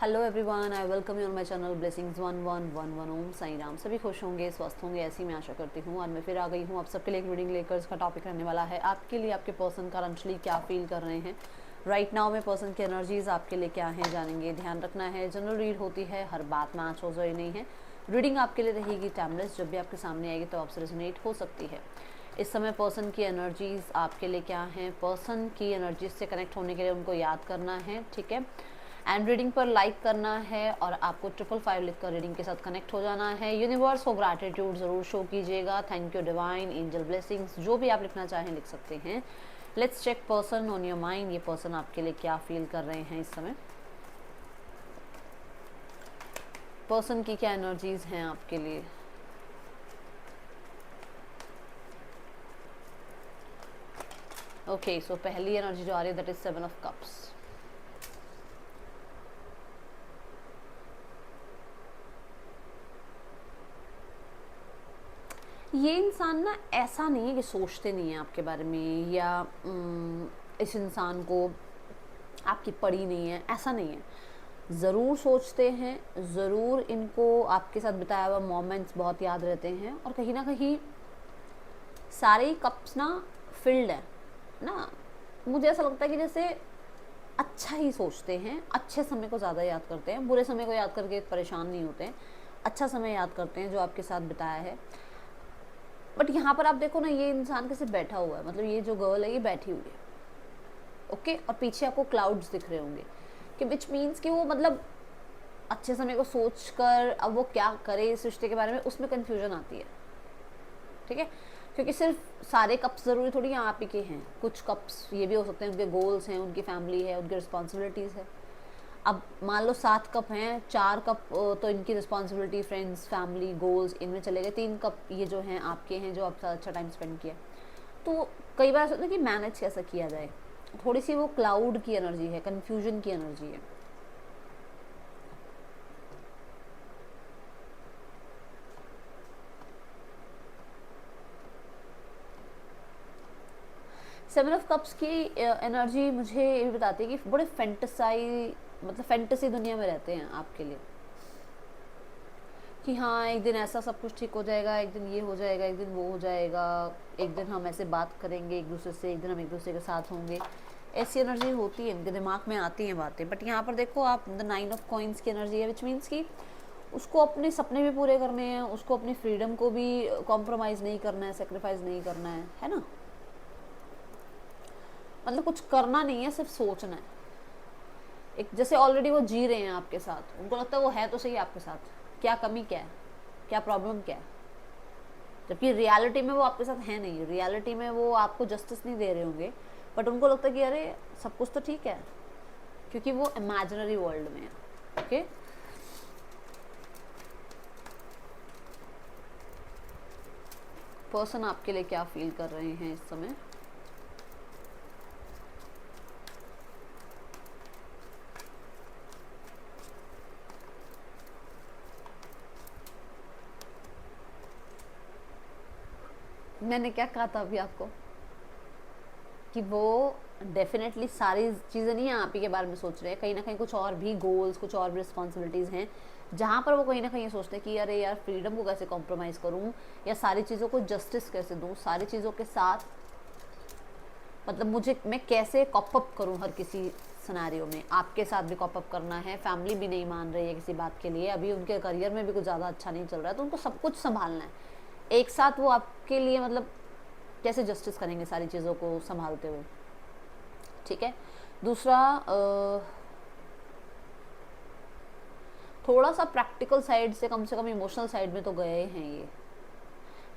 Hello everyone, I welcome you on my channel blessings 1111 ओम साई राम। सभी खुश होंगे, स्वस्थ होंगे, ऐसी मैं आशा करती हूँ। और मैं फिर आ गई हूँ आप सबके लिए एक रीडिंग लेकर। इसका टॉपिक रहने वाला है आपके लिए आपके पर्सन करंटली क्या फील कर रहे हैं राइट नाउ में। पर्सन की एनर्जीज आपके लिए क्या है जानेंगे। ध्यान रखना है, जनरल रीड होती है, हर बात मैच हो जाए नहीं है। रीडिंग आपके लिए रहेगी टाइमलेस, जब भी आपके सामने आएगी तो आपसे रेजोनेट हो सकती है। इस समय पर्सन की एनर्जीज आपके लिए क्या हैं, पर्सन की एनर्जीज से कनेक्ट होने के लिए उनको याद करना है, ठीक है। एंड रीडिंग पर लाइक करना है और आपको 555 लिखकर रीडिंग के साथ कनेक्ट हो जाना है। यूनिवर्स को ग्रैटिट्यूड ज़रूर शो कीजिएगा। Thank you divine, angel blessings, जो भी आप लिखना चाहें लिख सकते हैं। Let's check person on your mind. ये पर्सन आपके लिए क्या फील कर रहे हैं इस समय, पर्सन की क्या एनर्जीज हैं आपके लिए। ओके, सो पहली एनर्जी जो आ रही है दैट इज 7 ऑफ कप्स। ये इंसान ना ऐसा नहीं है कि सोचते नहीं है आपके बारे में, या इस इंसान को आपकी पड़ी नहीं है, ऐसा नहीं है। ज़रूर सोचते हैं, ज़रूर इनको आपके साथ बिताया हुआ मोमेंट्स बहुत याद रहते हैं। और कहीं ना कहीं सारे ही कप्स ना फिल्ड है ना। मुझे ऐसा लगता है कि जैसे अच्छा ही सोचते हैं, अच्छे समय को ज़्यादा याद करते हैं, बुरे समय को याद करके परेशान नहीं होते हैं। अच्छा समय याद करते हैं जो आपके साथ बिताया है। बट यहाँ पर आप देखो ना, ये इंसान कैसे बैठा हुआ है, मतलब ये जो गर्ल है ये बैठी हुई है, ओके। और पीछे आपको क्लाउड्स दिख रहे होंगे, कि विच मीन्स कि वो मतलब अच्छे समय को सोच कर अब वो क्या करे इस रिश्ते के बारे में, उसमें कन्फ्यूजन आती है, ठीक है। क्योंकि सिर्फ सारे कप्स ज़रूरी थोड़ी यहाँ आप ही के हैं, कुछ कप्स ये भी हो सकते हैं उनके गोल्स हैं, उनकी फैमिली है, उनकी रिस्पॉन्सिबिलिटीज़ है। अब मान लो 7 कप हैं, 4 कप तो इनकी रिस्पॉन्सिबिलिटी, फ्रेंड्स, फैमिली, गोल्स इनमें चले गए, 3 कप ये जो हैं आपके हैं, जो आपके साथ अच्छा टाइम स्पेंड किया। तो कई बार सोचते हैं कि मैनेज कैसे किया जाए। थोड़ी सी वो क्लाउड की एनर्जी है, कन्फ्यूजन की एनर्जी है। सेवन ऑफ कप्स की एनर्जी मुझे ये भी बताती है कि बड़े फैंटसाई, मतलब फैंटेसी दुनिया में रहते हैं आपके लिए, कि हाँ एक दिन ऐसा सब कुछ ठीक हो जाएगा, एक दिन ये हो जाएगा, एक दिन वो हो जाएगा, एक दिन हम ऐसे बात करेंगे एक दूसरे से, एक दिन हम एक दूसरे के साथ होंगे। ऐसी एनर्जी होती है, इनके दिमाग में आती हैं बातें। बट यहाँ पर देखो आप, द 9 ऑफ कॉइन्स की एनर्जी है, विच मीन्स कि उसको अपने सपने भी पूरे करने हैं, उसको अपनी फ्रीडम को भी कॉम्प्रोमाइज़ नहीं करना है, सेक्रीफाइस नहीं करना है ना। मतलब कुछ करना नहीं है, सिर्फ सोचना है। एक जैसे ऑलरेडी वो जी रहे हैं आपके साथ, उनको लगता है वो है तो सही आपके साथ, क्या कमी क्या है, क्या प्रॉब्लम क्या है। जबकि रियलिटी में वो आपके साथ है नहीं, रियलिटी में वो आपको जस्टिस नहीं दे रहे होंगे। बट उनको लगता है कि अरे सब कुछ तो ठीक है, क्योंकि वो इमेजिनरी वर्ल्ड में है, ओके। पर्सन आपके लिए क्या फील कर रहे हैं इस समय। मैंने क्या कहा था अभी आपको, कि वो डेफिनेटली सारी चीज़ें नहीं आप ही के बारे में सोच रहे हैं, कहीं ना कहीं कुछ और भी गोल्स, कुछ और भी रिस्पॉन्सिबिलिटीज़ हैं, जहाँ पर वो कहीं ना कहीं सोचते हैं कि अरे यार फ्रीडम को कैसे कॉम्प्रोमाइज़ करूँ, या सारी चीज़ों को जस्टिस कैसे दूँ, सारी चीज़ों के साथ मतलब मैं कैसे कॉप अप करूँ हर किसी सिनेरियो में। आपके साथ भी कॉप अप करना है, फैमिली भी नहीं मान रही है किसी बात के लिए, अभी उनके करियर में भी कुछ ज़्यादा अच्छा नहीं चल रहा है, तो उनको सब कुछ संभालना है एक साथ। वो आपके लिए मतलब कैसे जस्टिस करेंगे सारी चीज़ों को संभालते हुए, ठीक है। दूसरा थोड़ा सा प्रैक्टिकल साइड से कम इमोशनल साइड में तो गए हैं ये,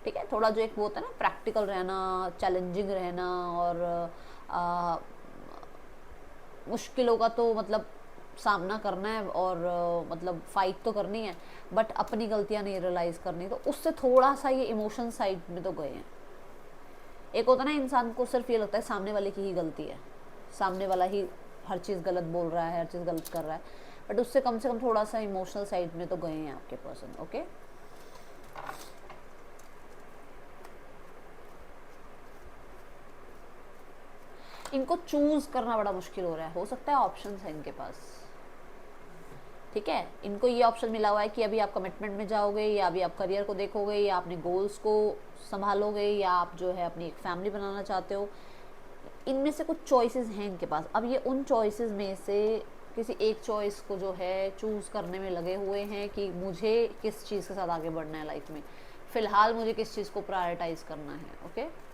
ठीक है। थोड़ा जो एक वो होता है ना, प्रैक्टिकल रहना, चैलेंजिंग रहना, और आ, मुश्किलों का तो मतलब सामना करना है, और मतलब फाइट तो करनी है, बट अपनी गलतियां नहीं रियलाइज़ करनी, तो उससे थोड़ा सा ये इमोशन साइड में तो गए हैं। एक होता है ना, इंसान को सिर्फ ये लगता है सामने वाले की ही गलती है, सामने वाला ही हर चीज़ गलत बोल रहा है, हर चीज़ गलत कर रहा है, बट उससे कम से कम थोड़ा सा इमोशनल साइड में तो गए हैं आपके पर्सन, ओके। इनको चूज़ करना बड़ा मुश्किल हो रहा है, हो सकता है ऑप्शंस है इनके पास, ठीक है, इनको ये ऑप्शन मिला हुआ है कि अभी आप कमिटमेंट में जाओगे, या अभी आप करियर को देखोगे, या अपने गोल्स को संभालोगे, या आप जो है अपनी एक फैमिली बनाना चाहते हो। इनमें से कुछ चॉइसेस हैं इनके पास। अब ये उन चॉइसेस में से किसी एक चॉइस को जो है चूज़ करने में लगे हुए हैं कि मुझे किस चीज़ के साथ आगे बढ़ना है लाइफ में, फ़िलहाल मुझे किस चीज़ को प्रायोरिटाइज करना है। ओके,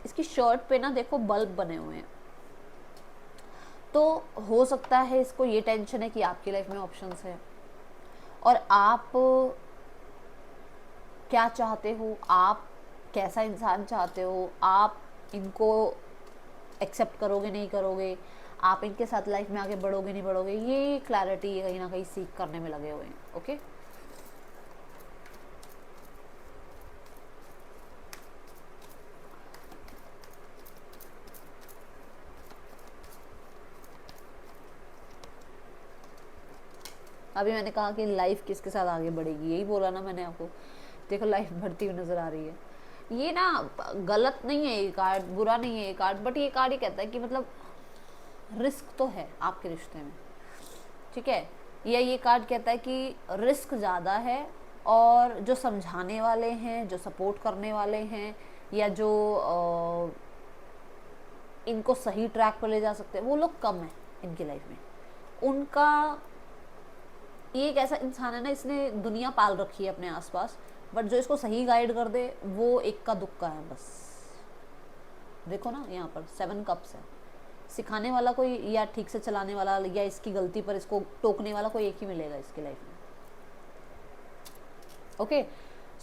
इसकी शर्ट पे ना देखो बल्ब बने हुए हैं, तो हो सकता है इसको ये टेंशन है कि आपकी लाइफ में ऑप्शंस है और आप क्या चाहते हो, आप कैसा इंसान चाहते हो, आप इनको एक्सेप्ट करोगे नहीं करोगे, आप इनके साथ लाइफ में आगे बढ़ोगे नहीं बढ़ोगे, ये क्लैरिटी कहीं ना कहीं सीख करने में लगे हुए हैं। ओके, अभी मैंने कहा कि लाइफ किसके साथ आगे बढ़ेगी, यही बोला ना मैंने आपको। देखो लाइफ बढ़ती हुई नज़र आ रही है। ये ना गलत नहीं है, ये कार्ड बुरा नहीं है ये कार्ड, बट ये कार्ड ये कहता है कि मतलब रिस्क तो है आपके रिश्ते में, ठीक है। या ये कार्ड कहता है कि रिस्क ज़्यादा है और जो समझाने वाले हैं, जो सपोर्ट करने वाले हैं, या जो इनको सही ट्रैक पर ले जा सकते हैं, वो लोग कम हैं इनकी लाइफ में। उनका ये एक ऐसा इंसान है ना, इसने दुनिया पाल रखी है अपने आसपास, बट जो इसको सही गाइड कर दे वो इक्का दुक्का है बस। देखो ना यहाँ पर 7 कप्स है, सिखाने वाला कोई या ठीक से चलाने वाला या इसकी गलती पर इसको टोकने वाला कोई एक ही मिलेगा इसकी लाइफ में। ओके,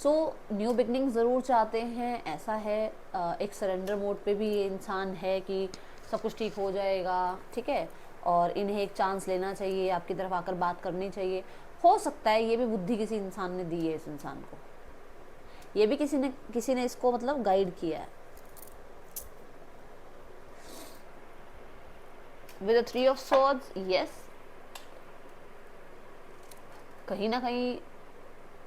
सो न्यू बिगनिंग ज़रूर चाहते हैं, ऐसा है। एक सरेंडर मोड पे भी ये इंसान है कि सब कुछ ठीक हो जाएगा, ठीक है, और इन्हें एक चांस लेना चाहिए, आपकी तरफ आकर बात करनी चाहिए। हो सकता है ये भी बुद्धि किसी इंसान ने दी है इस इंसान को, ये भी किसी ने इसको मतलब गाइड किया है। With the 3 of swords, yes, कहीं ना कहीं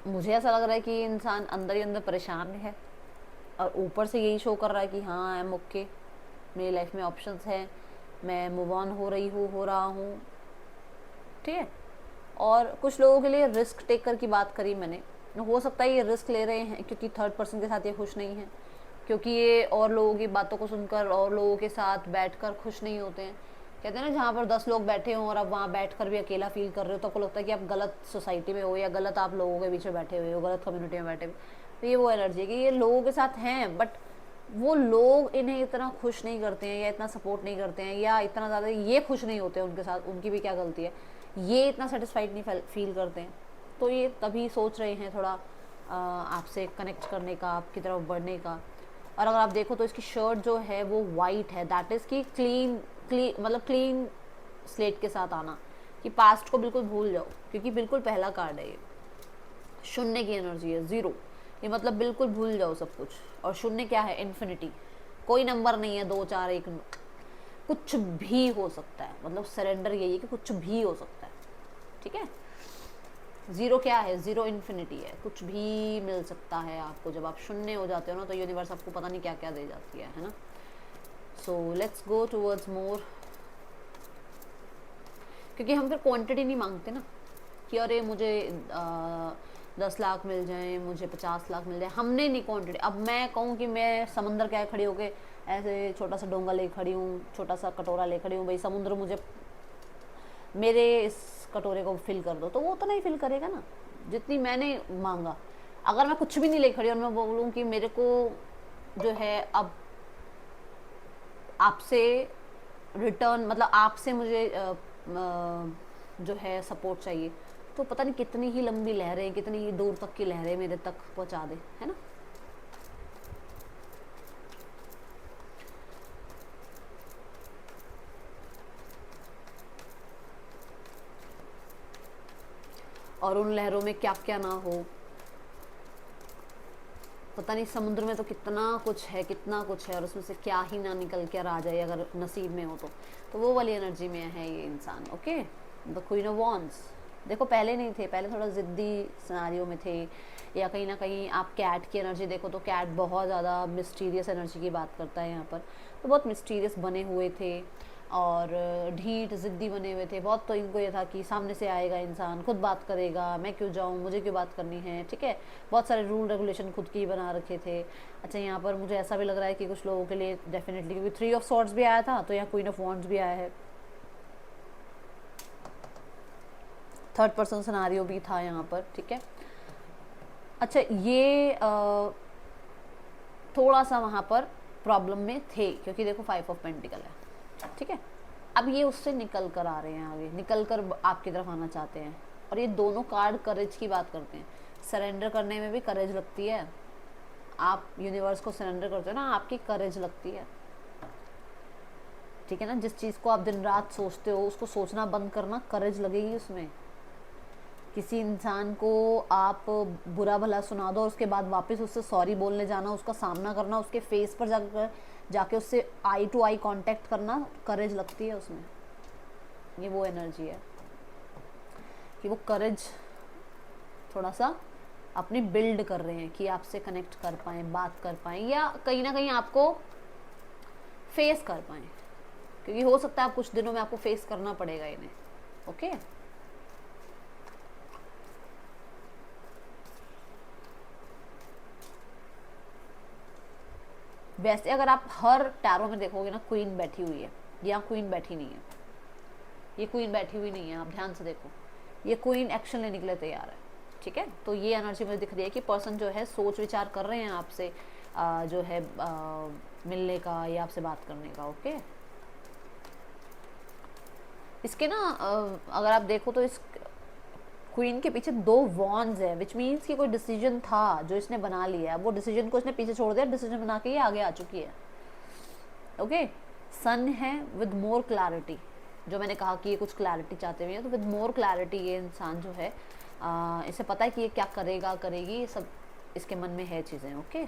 मुझे ऐसा लग रहा है कि इंसान अंदर ही अंदर परेशान है और ऊपर से यही शो कर रहा है कि हाँ आई एम ओके, मेरी लाइफ में ऑप्शंस हैं, मैं मूव ऑन हो रहा हूँ, ठीक है। और कुछ लोगों के लिए रिस्क टेकर की बात करी मैंने, हो सकता है ये रिस्क ले रहे हैं क्योंकि थर्ड पर्सन के साथ ये खुश नहीं है, क्योंकि ये और लोगों की बातों को सुनकर और लोगों के साथ बैठकर खुश नहीं होते हैं। कहते हैं ना, जहाँ पर 10 लोग बैठे हों और आप वहाँ बैठकर भी अकेला फील कर रहे हो, तो आपको लगता है कि आप गलत सोसाइटी में हो या गलत आप लोगों के बीच में बैठे हुए हो, गलत कम्युनिटी में बैठे हुए। तो ये वो एनर्जी है कि ये लोगों के साथ हैं बट वो लोग इन्हें इतना खुश नहीं करते हैं या इतना सपोर्ट नहीं करते हैं या इतना ज़्यादा ये खुश नहीं होते हैं उनके साथ, उनकी भी क्या गलती है, ये इतना सेटिस्फाइड नहीं फील करते हैं। तो ये तभी सोच रहे हैं थोड़ा आपसे कनेक्ट करने का, आपकी तरफ बढ़ने का। और अगर आप देखो तो इसकी शर्ट जो है वो वाइट है, दैट इज़ कि क्लीन मतलब क्लीन स्लेट के साथ आना, कि पास्ट को बिल्कुल भूल जाओ, क्योंकि बिल्कुल पहला कार्ड है ये, शून्य की एनर्जी है, 0, ये मतलब बिल्कुल भूल जाओ सब कुछ। और शून्य क्या है, इन्फिनिटी, कोई नंबर नहीं है 2 4 1, कुछ भी हो सकता है, मतलब सरेंडर यही है कि कुछ भी हो सकता है, ठीक है। 0 क्या है, 0 इन्फिनिटी है, कुछ भी मिल सकता है आपको। जब आप शून्य हो जाते हो ना तो यूनिवर्स आपको पता नहीं क्या क्या दे जाती है ना। सो लेट्स गो टूवर्ड्स मोर, क्योंकि हम फिर क्वांटिटी नहीं मांगते ना कि अरे मुझे 10 लाख मिल जाए, मुझे 50 लाख मिल जाए, हमने नहीं क्वांटिटी। अब मैं कहूँ कि मैं समंदर क्या खड़ी होके ऐसे छोटा सा डोंगा ले खड़ी हूँ, छोटा सा कटोरा ले खड़ी हूँ, भाई समुद्र मुझे मेरे इस कटोरे को फिल कर दो, तो वो उतना ही फिल करेगा ना जितनी मैंने मांगा। अगर मैं कुछ भी नहीं ले खड़ी और मैं बोलूँ कि मेरे को जो है अब आपसे रिटर्न, मतलब आपसे मुझे जो है सपोर्ट चाहिए, तो पता नहीं कितनी ही लंबी लहरें, कितनी ही दूर तक की लहरें मेरे तक पहुंचा दे, है ना। और उन लहरों में क्या क्या ना हो, पता नहीं समुद्र में तो कितना कुछ है, कितना कुछ है, और उसमें से क्या ही ना निकल कर आ जाए अगर नसीब में हो तो वो वाली एनर्जी में है ये इंसान। Okay, the queen of wands, देखो पहले नहीं थे, पहले थोड़ा ज़िद्दी सिनारियो में थे, या कहीं ना कहीं आप कैट की एनर्जी देखो तो कैट बहुत ज़्यादा मिस्टीरियस एनर्जी की बात करता है यहाँ पर, तो बहुत मिस्टीरियस बने हुए थे और ढीठ ज़िद्दी बने हुए थे बहुत। तो इनको ये था कि सामने से आएगा इंसान, खुद बात करेगा, मैं क्यों जाऊँ, मुझे क्यों बात करनी है, ठीक है। बहुत सारे रूल रेगुलेशन खुद की ही बना रखे थे। अच्छा, यहाँ पर मुझे ऐसा भी लग रहा है कि कुछ लोगों के लिए डेफिनेटली, क्योंकि 3 ऑफ सॉर्ड्स भी आया था तो यहाँ क्वीन ऑफ वॉन्ड्स भी आया है, थर्ड पर्सन सिनारियो भी था यहाँ पर, ठीक है। अच्छा, ये थोड़ा सा वहाँ पर प्रॉब्लम में थे क्योंकि देखो 5 ऑफ पेंटिकल है, ठीक है। अब ये उससे निकल कर आ रहे हैं, आगे निकल कर आपकी तरफ आना चाहते हैं, और ये दोनों कार्ड करेज की बात करते हैं। सरेंडर करने में भी करेज लगती है, आप यूनिवर्स को सरेंडर करते हो ना, आपकी करेज लगती है, ठीक है ना। जिस चीज़ को आप दिन रात सोचते हो उसको सोचना बंद करना, करेज लगेगी उसमें। किसी इंसान को आप बुरा भला सुना दो और उसके बाद वापस उससे सॉरी बोलने जाना, उसका सामना करना, उसके फेस पर जाके उससे आई टू आई कांटेक्ट करना, करेज लगती है उसमें। ये वो एनर्जी है कि वो करेज थोड़ा सा अपनी बिल्ड कर रहे हैं कि आपसे कनेक्ट कर पाएँ, बात कर पाएँ, या कहीं ना कहीं आपको फेस कर पाएँ, क्योंकि हो सकता है आप कुछ दिनों में आपको फेस करना पड़ेगा इन्हें। ओके, वैसे अगर आप हर टैरो में देखोगे ना, क्वीन बैठी हुई है, यहाँ क्वीन बैठी नहीं है, ये क्वीन बैठी हुई नहीं है, आप ध्यान से देखो, ये क्वीन एक्शन लेने के लिए तैयार है, ठीक है। तो ये एनर्जी मुझे दिख रही है कि पर्सन जो है सोच विचार कर रहे हैं आपसे जो है मिलने का या आपसे बात करने का। ओके, इसके ना अगर आप देखो तो इस क्वीन के पीछे 2 वॉन्ड्स है, विच मीन्स कि कोई डिसीजन था जो इसने बना लिया है, वो डिसीजन को इसने पीछे छोड़ दिया, डिसीजन बना के ये आगे आ चुकी है। ओके, सन है विद मोर क्लैरिटी, जो मैंने कहा कि ये कुछ क्लैरिटी चाहते हुए हैं, तो विद मोर क्लैरिटी ये इंसान जो है इसे पता है कि ये क्या करेगा करेगी, ये सब इसके मन में है चीज़ें। ओके,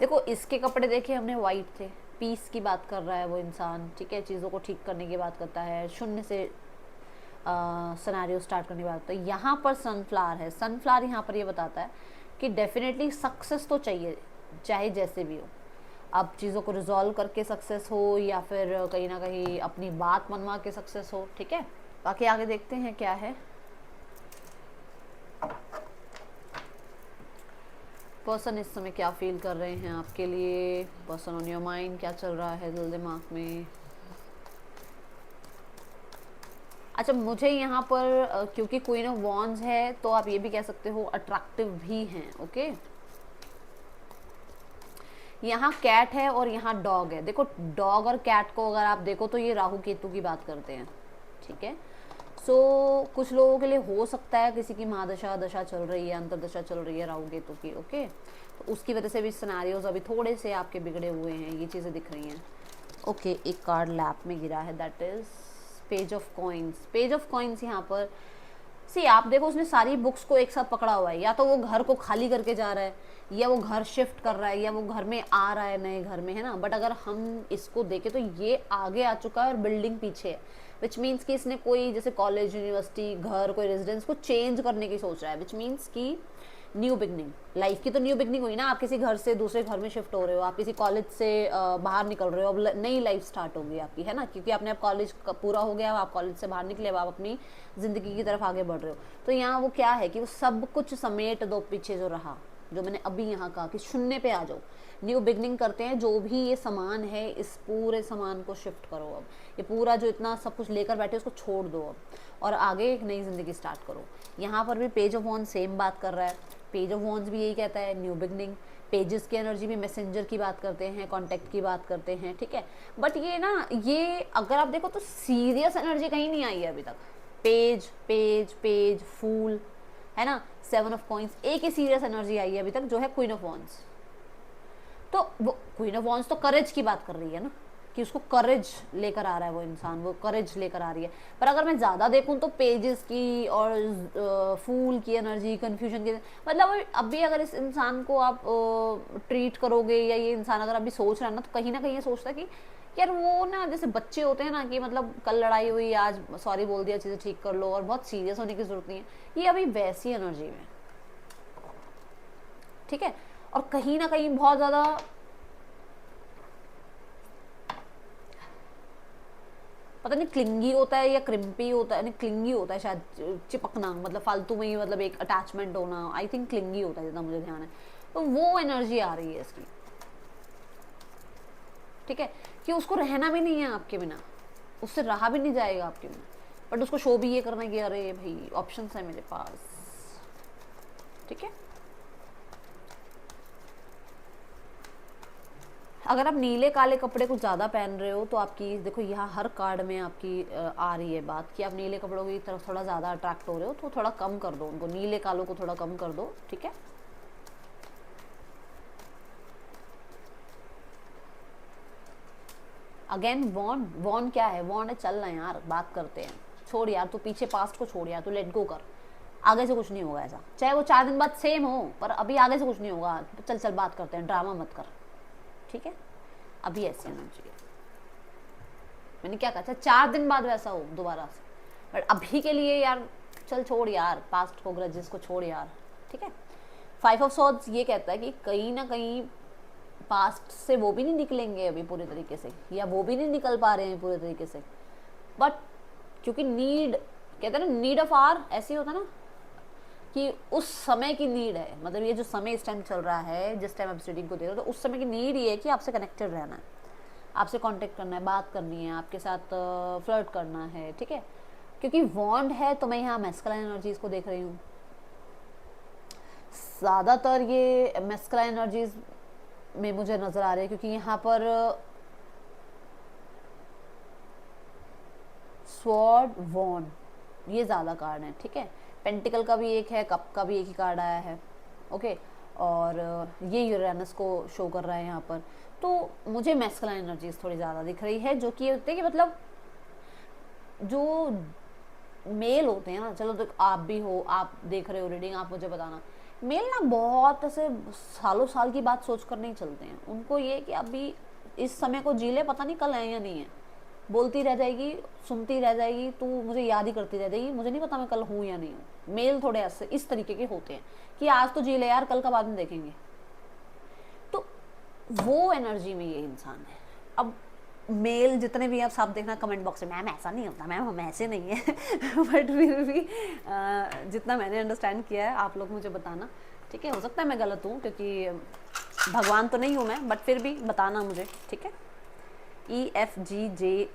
देखो इसके कपड़े देखे हमने, वाइट थे, पीस की बात कर रहा है वो इंसान, ठीक है, चीज़ों को ठीक करने की बात करता है, शून्य से सिनेरियो स्टार्ट करने की बात होता है। यहाँ पर सनफ्लावर है, सनफ्लावर यहाँ पर ये बताता है कि डेफिनेटली सक्सेस तो चाहिए, चाहे जैसे भी हो, अब चीज़ों को रिजॉल्व करके सक्सेस हो या फिर कहीं ना कहीं अपनी बात मनवा के सक्सेस हो, ठीक है। बाकी आगे देखते हैं क्या है। पर्सन इस समय क्या फील कर रहे हैं आपके लिए, पर्सन ऑन योर माइंड, क्या चल रहा है दिल दिमाग में। अच्छा, मुझे यहाँ पर क्योंकि क्वीन ऑफ वॉन्ड्स है तो आप ये भी कह सकते हो अट्रैक्टिव भी हैं। ओके, यहाँ कैट है और यहाँ डॉग है। देखो डॉग और कैट को अगर आप देखो तो ये राहु केतु की बात करते हैं, ठीक है। सो कुछ लोगों के लिए हो सकता है किसी की महादशा दशा चल रही है, अंतरदशा चल रही है राहु केतु की। ओके, तो उसकी वजह से भी सिनेरियोज अभी थोड़े से आपके बिगड़े हुए हैं, ये चीज़ें दिख रही हैं। ओके, एक कार्ड लैप में गिरा है, that is page of coins. Page of coins यहाँ पर सी आप देखो, उसने सारी बुक्स को एक साथ पकड़ा हुआ है, या तो वो घर को खाली करके जा रहा है, या वो घर शिफ्ट कर रहा है, या वो घर में आ रहा है नए घर में, है ना। बट अगर हम इसको देखें तो ये आगे आ चुका है और बिल्डिंग पीछे है, विच मीन्स कि इसने कोई जैसे कॉलेज, यूनिवर्सिटी, घर, कोई रेजिडेंस को चेंज करने की सोच रहा है, विच मीन्स कि न्यू बिगनिंग, लाइफ की तो न्यू बिगनिंग हुई ना। आप किसी घर से दूसरे घर में शिफ्ट हो रहे हो, आप किसी कॉलेज से बाहर निकल रहे हो, अब नई लाइफ स्टार्ट होगी आपकी, है ना, क्योंकि आपने अब कॉलेज पूरा हो गया, आप कॉलेज से बाहर निकले, अब आप अपनी ज़िंदगी की तरफ आगे बढ़ रहे हो। तो यहाँ वो क्या है कि वो सब कुछ समेट दो पीछे जो रहा, जो मैंने अभी यहाँ कहा कि शून्य पे आ जाओ, न्यू बिगनिंग करते हैं। जो भी ये सामान है, इस पूरे सामान को शिफ्ट करो, अब ये पूरा जो इतना सब कुछ लेकर बैठे उसको छोड़ दो अब, और आगे एक नई ज़िंदगी स्टार्ट करो। यहाँ पर भी पेज ऑफ वॉन्ड्स सेम बात कर रहा है, पेज ऑफ वॉन्ड्स भी यही कहता है, न्यू बिगनिंग। पेजेस की एनर्जी भी मैसेंजर की बात करते हैं, कॉन्टैक्ट की बात करते हैं, ठीक है। बट ये ना, ये अगर आप देखो तो सीरियस एनर्जी कहीं नहीं आई है अभी तक। पेज पेज पेज, फूल, है ना, 7 ऑफ कॉइन्स, एक ही सीरियस एनर्जी आई है अभी तक, जो है क्वीन ऑफ वॉन्ड्स। तो वो क्वीन ऑफ वॉन्ड्स तो करेज की बात कर रही है ना, कि कि उसको करेज लेकर आ रहा है वो इंसान, वो करेज लेकर आ रही है। पर अगर मैं ज़्यादा देखूँ तो पेजेस की और फूल की एनर्जी, कन्फ्यूजन की, मतलब अभी अगर इस इंसान को आप ट्रीट करोगे, या ये इंसान अगर अभी सोच रहा है ना कहीं ये सोचता है कि यार वो ना जैसे बच्चे होते हैं ना कि मतलब कल लड़ाई हुई, आज सॉरी बोल दिया, चीज़ें ठीक कर लो और बहुत सीरियस होने की जरूरत नहीं है, ये अभी वैसी एनर्जी में, ठीक है। और कहीं ना कहीं बहुत ज़्यादा पता नहीं क्लिंगी होता है या क्रिम्पी होता है, नहीं क्लिंगी होता है शायद, चिपकना, मतलब फालतू में ही मतलब एक अटैचमेंट होना, आई थिंक क्लिंगी होता है जितना मुझे ध्यान है। तो वो एनर्जी आ रही है इसकी, ठीक है, कि उसको रहना भी नहीं है आपके बिना, उससे रहा भी नहीं जाएगा आपके बिना, बट उसको शो भी ये करना कि अरे भाई ऑप्शंस है मेरे पास, ठीक है। अगर आप नीले काले कपड़े कुछ ज़्यादा पहन रहे हो तो आपकी देखो यहाँ हर कार्ड में आपकी आ रही है बात कि आप नीले कपड़ों की तरफ थोड़ा ज़्यादा अट्रैक्ट हो रहे हो, तो थोड़ा कम कर दो उनको, नीले कालों को थोड़ा कम कर दो, ठीक है। अगेन वॉन्ड क्या है, वॉन्ड है चलना यार, बात करते हैं, छोड़ यार तू पीछे पास्ट को छोड़ यार, तू लेट गो कर, आगे से कुछ नहीं होगा ऐसा, चाहे वो 4 दिन बाद सेम हो पर अभी आगे से कुछ नहीं होगा, चल चल बात करते हैं, ड्रामा मत कर, ठीक है। अभी ऐसी एनर्जी है, मैंने क्या कहा, 4 दिन बाद वैसा हो दोबारा से, बट अभी के लिए यार चल छोड़ यार, पास्ट को, ग्रजेस को छोड़ यार, ठीक है। 5 ऑफ सॉर्ड्स ये कहता है कि कहीं ना कहीं पास्ट से वो भी नहीं निकलेंगे अभी पूरे तरीके से, या वो भी नहीं निकल पा रहे हैं पूरे तरीके से, बट क्योंकि नीड, कहते हैं ना नीड ऑफ आर, ऐसे होता ना कि उस समय की नीड है, मतलब ये जो समय इस टाइम चल रहा है, जिस टाइम आप रीडिंग को दे रहे हो, तो उस समय की नीड ये है कि आपसे कनेक्टेड रहना है, आपसे कांटेक्ट करना है, बात करनी है, आपके साथ फ्लर्ट करना है, ठीक है। क्योंकि वॉन्ड है तो मैं यहाँ मैस्कुलाइन एनर्जीज को देख रही हूँ, ज़्यादातर ये मैस्कुलाइन एनर्जीज में मुझे नज़र आ रही है, क्योंकि यहाँ पर स्वॉर्ड वॉन्ड ये ज़्यादा कार्ड है, ठीक है। पेंटिकल का भी एक है, कप का भी एक ही कार्ड आया है, ओके, और ये यूरेनस को शो कर रहा है यहाँ पर, तो मुझे मैस्कुलाइन एनर्जीज थोड़ी ज़्यादा दिख रही है, जो कि ये होते हैं कि मतलब जो मेल होते हैं ना, चलो तो आप भी हो, आप देख रहे हो रीडिंग, आप मुझे बताना, मेल ना बहुत ऐसे सालों साल की बात सोच कर नहीं चलते हैं, उनको ये कि अभी इस समय को जी ले, पता नहीं कल है या नहीं है, बोलती रह जाएगी, सुनती रह जाएगी, तू मुझे याद ही करती रह जाएगी, मुझे नहीं पता मैं कल हूँ या नहीं हूँ। मेल थोड़े ऐसे इस तरीके के होते हैं कि आज तो जी ले यार, कल का बाद में देखेंगे, तो वो एनर्जी में ये इंसान है। अब मेल जितने भी आप सब देखना कमेंट बॉक्स में, मैम ऐसा नहीं होता, मैम हम ऐसे नहीं है बट फिर भी जितना मैंने अंडरस्टैंड किया है आप लोग मुझे बताना, ठीक है। हो सकता है मैं गलत हूँ, क्योंकि भगवान तो नहीं हूँ मैं, बट फिर भी बताना मुझे, ठीक है। EFGJZKLH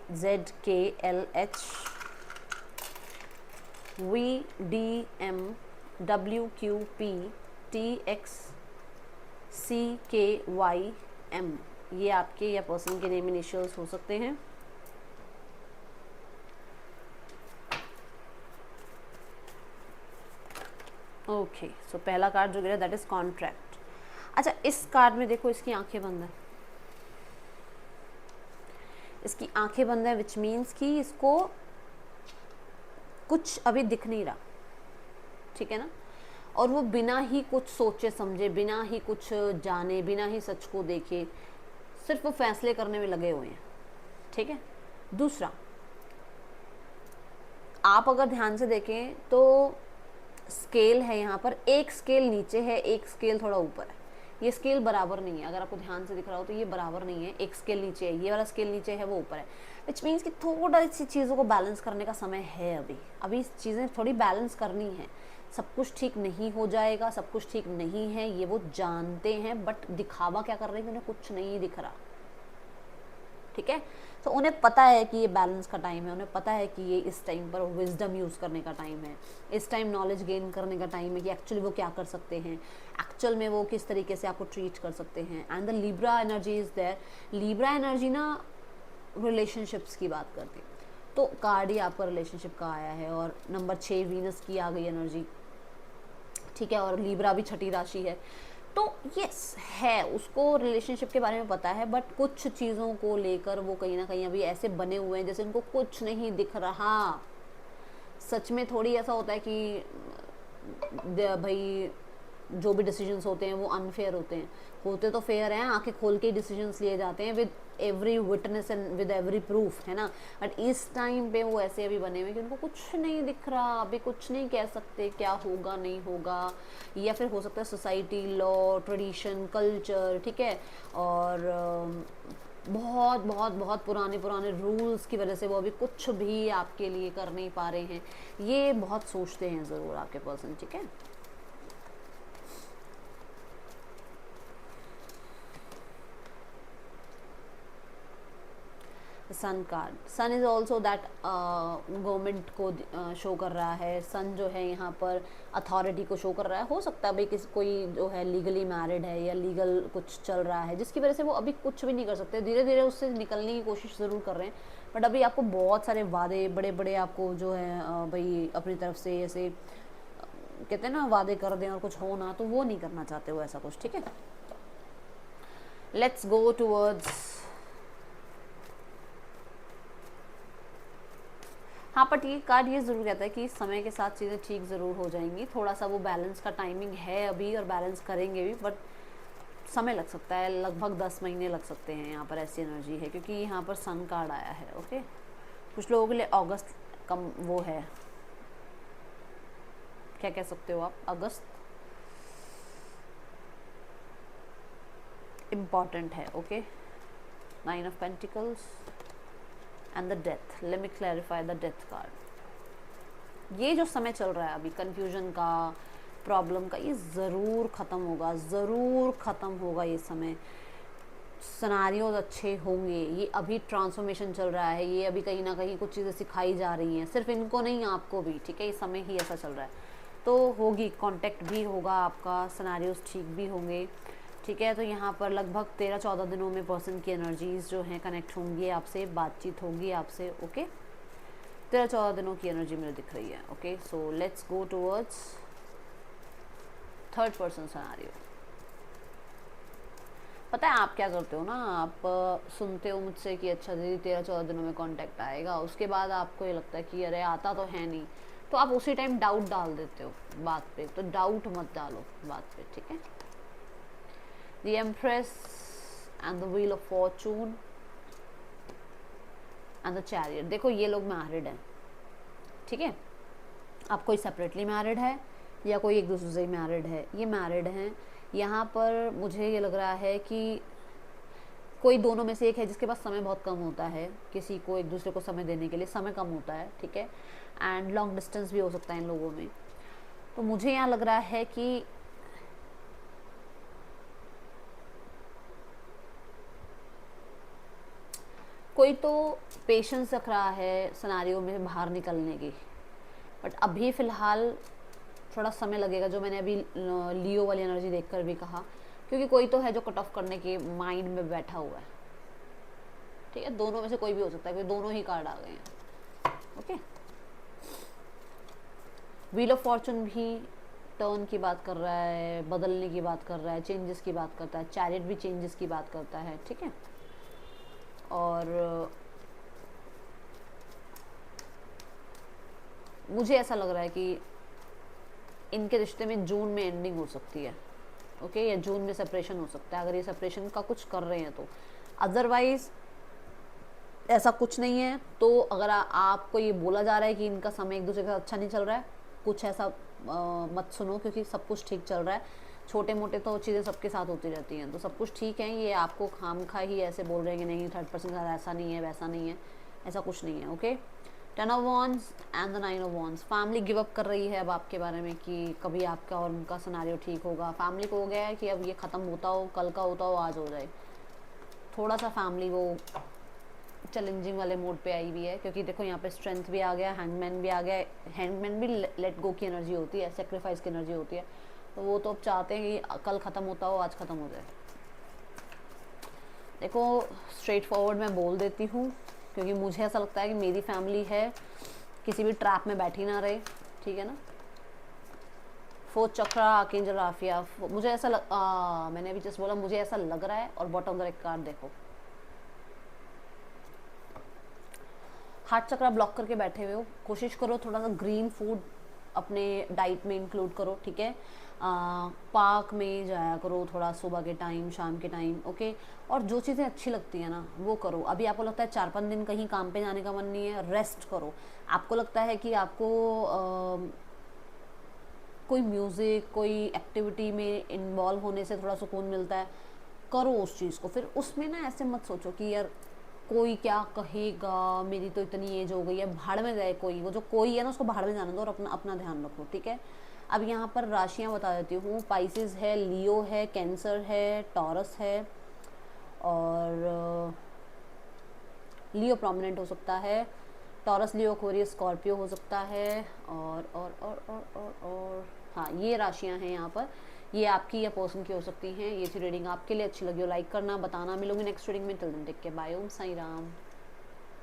VDMWQPTXCKYM, ये आपके या पर्सन के नेम इनिशियल्स हो सकते हैं। ओके, सो पहला कार्ड जो गिरा दैट इज कॉन्ट्रैक्ट। अच्छा, इस कार्ड में देखो इसकी आंखें बंद है, इसकी आंखें बंद है, विच मीन्स कि इसको कुछ अभी दिख नहीं रहा, ठीक है ना, और वो बिना ही कुछ सोचे समझे, बिना ही कुछ जाने, बिना ही सच को देखे, सिर्फ वो फैसले करने में लगे हुए हैं, ठीक है। दूसरा, आप अगर ध्यान से देखें तो स्केल है यहाँ पर, एक स्केल नीचे है, एक स्केल थोड़ा ऊपर है, ये स्केल बराबर नहीं है, अगर आपको ध्यान से दिख रहा हो तो ये बराबर नहीं है, एक स्केल नीचे है, ये वाला स्केल नीचे है, वो ऊपर है, विच मीन्स कि थोड़ा सी चीज़ों को बैलेंस करने का समय है, अभी चीज़ें थोड़ी बैलेंस करनी है, सब कुछ ठीक नहीं हो जाएगा, सब कुछ ठीक नहीं है, ये वो जानते हैं, बट दिखावा क्या कर रहे हैं, उन्हें कुछ नहीं दिख रहा, ठीक है। तो उन्हें पता है कि ये बैलेंस का टाइम है, उन्हें पता है कि ये इस टाइम पर विजडम यूज़ करने का टाइम है, इस टाइम नॉलेज गेन करने का टाइम है कि एक्चुअली वो क्या कर सकते हैं, एक्चुअल में वो किस तरीके से आपको ट्रीट कर सकते हैं। And the Libra energy is there. Libra energy ना रिलेशनशिप्स की बात करती है, तो कार्ड ही आपका रिलेशनशिप का आया है, और नंबर 6 वीनस की आ गई एनर्जी, ठीक है, और लिब्रा भी छठी राशि है, तो यस है, उसको रिलेशनशिप के बारे में पता है, बट कुछ चीज़ों को लेकर वो कहीं ना कहीं अभी ऐसे बने हुए हैं जैसे उनको कुछ नहीं दिख रहा। सच में थोड़ी ऐसा होता है कि भाई जो भी डिसीजंस होते हैं वो अनफेयर होते हैं, होते तो फेयर हैं, आंखें खोल के डिसीजंस लिए जाते हैं with every witness and with every proof, है ना। बट इस टाइम पे वो ऐसे अभी बने हुए कि उनको कुछ नहीं दिख रहा, अभी कुछ नहीं कह सकते क्या होगा नहीं होगा, या फिर हो सकता है सोसाइटी, लॉ, ट्रेडिशन, कल्चर, ठीक है, और बहुत बहुत बहुत पुराने पुराने रूल्स की वजह से वो अभी कुछ भी आपके लिए कर नहीं पा रहे हैं। ये बहुत सोचते हैं ज़रूर आपके पर्सन, ठीक है। Sun card, sun is also that government को शो कर रहा है। सन जो है यहाँ पर अथॉरिटी को शो कर रहा है। हो सकता है भाई किसी कोई जो है लीगली मैरिड है या लीगल कुछ चल रहा है जिसकी वजह से वो अभी कुछ भी नहीं कर सकते, धीरे धीरे उससे निकलने की कोशिश ज़रूर कर रहे हैं, बट अभी आपको बहुत सारे वादे बड़े बड़े आपको जो है भाई अपनी तरफ से ऐसे कहते हैं ना वादे कर दें और कुछ हो ना, तो वो नहीं करना चाहते वो ऐसा कुछ, ठीक है। लेट्स गो टूवर्ड्स, हाँ बट ये कार्ड ये ज़रूर कहता है कि समय के साथ चीज़ें ठीक ज़रूर हो जाएंगी, थोड़ा सा वो बैलेंस का टाइमिंग है अभी और बैलेंस करेंगे भी, बट समय लग सकता है, लगभग 10 महीने लग सकते हैं। यहाँ पर ऐसी एनर्जी है क्योंकि यहाँ पर सन कार्ड आया है। ओके, कुछ लोगों के लिए अगस्त कम वो है, क्या कह सकते हो आप, अगस्त इम्पॉर्टेंट है। Okay, 9 of pentacles and the death. Let me clarify the death card. ये जो समय चल रहा है अभी कंफ्यूजन का, प्रॉब्लम का, ये ज़रूर ख़त्म होगा, ज़रूर ख़त्म होगा ये समय। सिनारियोज अच्छे होंगे, ये अभी ट्रांसफॉर्मेशन चल रहा है, ये अभी कहीं ना कहीं कुछ चीज़ें सिखाई जा रही हैं, सिर्फ इनको नहीं आपको भी, ठीक है। ये समय ही ऐसा चल रहा है, तो होगी, कांटेक्ट भी होगा आपका, सिनारियोज ठीक भी होंगे, ठीक है। तो यहाँ पर लगभग 13-14 दिनों में पर्सन की एनर्जीज जो हैं कनेक्ट होंगी आपसे, बातचीत होगी आपसे। ओके, 13-14 दिनों की एनर्जी मुझे दिख रही है। Okay, so let's go towards third person scenario. पता है आप क्या करते हो ना, आप सुनते हो मुझसे कि अच्छा दीदी 13-14 दिनों में कांटेक्ट आएगा, उसके बाद आपको ये लगता है कि अरे आता तो है नहीं, तो आप उसी टाइम डाउट डाल देते हो बात पे। तो डाउट मत डालो बात पे, ठीक है। The empress and the wheel of Fortune and the chariot. देखो ये लोग मैरिड हैं, ठीक है। आप कोई सेपरेटली मैरिड है या कोई एक दूसरे से मैरिड है, ये मैरिड हैं। यहाँ पर मुझे ये लग रहा है कि कोई दोनों में से एक है जिसके पास समय बहुत कम होता है, किसी को एक दूसरे को समय देने के लिए समय कम होता है, ठीक है। एंड लॉन्ग डिस्टेंस भी हो सकता है इन लोगों में। तो मुझे यहाँ लग रहा है कि कोई तो पेशेंस रख रहा है सिनेरियो में बाहर निकलने की, बट अभी फ़िलहाल थोड़ा समय लगेगा, जो मैंने अभी लियो वाली एनर्जी देखकर भी कहा, क्योंकि कोई तो है जो कट ऑफ करने के माइंड में बैठा हुआ है, ठीक है। दोनों में से कोई भी हो सकता है, क्योंकि दोनों ही कार्ड आ गए हैं। ओके, व्हील ऑफ फॉर्चून भी टर्न की बात कर रहा है, बदलने की बात कर रहा है, चेंजेस की बात करता है। चैरियट भी चेंजेस की बात करता है, ठीक है। और मुझे ऐसा लग रहा है कि इनके रिश्ते में जून में एंडिंग हो सकती है, ओके, या जून में सेपरेशन हो सकता है, अगर ये सेपरेशन का कुछ कर रहे हैं तो। अदरवाइज ऐसा कुछ नहीं है। तो अगर आपको ये बोला जा रहा है कि इनका समय एक दूसरे के साथ अच्छा नहीं चल रहा है, कुछ ऐसा मत सुनो, क्योंकि सब कुछ ठीक चल रहा है। छोटे मोटे तो चीज़ें सबके साथ होती रहती हैं, तो सब कुछ ठीक है। ये आपको खामखा ही ऐसे बोल रहे हैं कि नहीं थर्ड पर्सन के साथ ऐसा नहीं है वैसा नहीं है, ऐसा कुछ नहीं है। Okay, 10 of wands and the 9 of wands. Family give up कर रही है अब आपके बारे में कि कभी आपका और उनका सिनेरियो ठीक होगा। फैमिली को हो गया है कि अब ये ख़त्म होता हो, कल का होता हो, आज हो जाए। थोड़ा सा फैमिली वो चैलेंजिंग वाले मोड पे आई हुई है, क्योंकि देखो यहाँ पे स्ट्रेंथ भी आ गया, हैंगमैन भी आ गया। हैंगमैन भी लेट गो की एनर्जी होती है, सेक्रीफाइस की एनर्जी होती है। तो वो तो अब चाहते हैं कि कल ख़त्म होता हो, आज ख़त्म हो जाए। देखो स्ट्रेट फॉरवर्ड मैं बोल देती हूँ, क्योंकि मुझे ऐसा लगता है कि मेरी फैमिली है, किसी भी ट्रैप में बैठी ना रहे, ठीक है ना। फोर्थ चक्रा आर्कएंजल राफिया, मुझे ऐसा मैंने अभी जस्ट बोला मुझे ऐसा लग रहा है। और बॉटम राइट कार्ड देखो, हार्ट चक्रा ब्लॉक करके बैठे हुए हो, कोशिश करो थोड़ा सा ग्रीन फूड अपने डाइट में इंक्लूड करो, ठीक है। पार्क में जाया करो थोड़ा सुबह के टाइम, शाम के टाइम, ओके। और जो चीज़ें अच्छी लगती है ना वो करो। अभी आपको लगता है 4-5 दिन कहीं काम पे जाने का मन नहीं है, रेस्ट करो। आपको लगता है कि आपको कोई म्यूज़िक, कोई एक्टिविटी में इन्वॉल्व होने से थोड़ा सुकून मिलता है, करो उस चीज़ को। फिर उसमें ना ऐसे मत सोचो कि यार कोई क्या कहेगा, मेरी तो इतनी एज हो गई है, भाड़ में जाए कोई। वो जो कोई है ना उसको भाड़ में जाने दो और अपना अपना ध्यान रखो, ठीक है। अब यहाँ पर राशियाँ बता देती हूँ। पाइसेस है, लियो है, कैंसर है, टॉरस है, और लियो प्रोमिनेंट हो सकता है, टॉरस, लियो, एक्वेरियस, स्कॉर्पियो हो सकता है, और हाँ ये राशियाँ हैं यहाँ पर। ये आपकी या पर्सन की हो सकती हैं। ये थी रीडिंग, आपके लिए अच्छी लगी हो लाइक करना, बताना। मिलूंगी नेक्स्ट रीडिंग में, till then take care, bye, Om Sai Ram.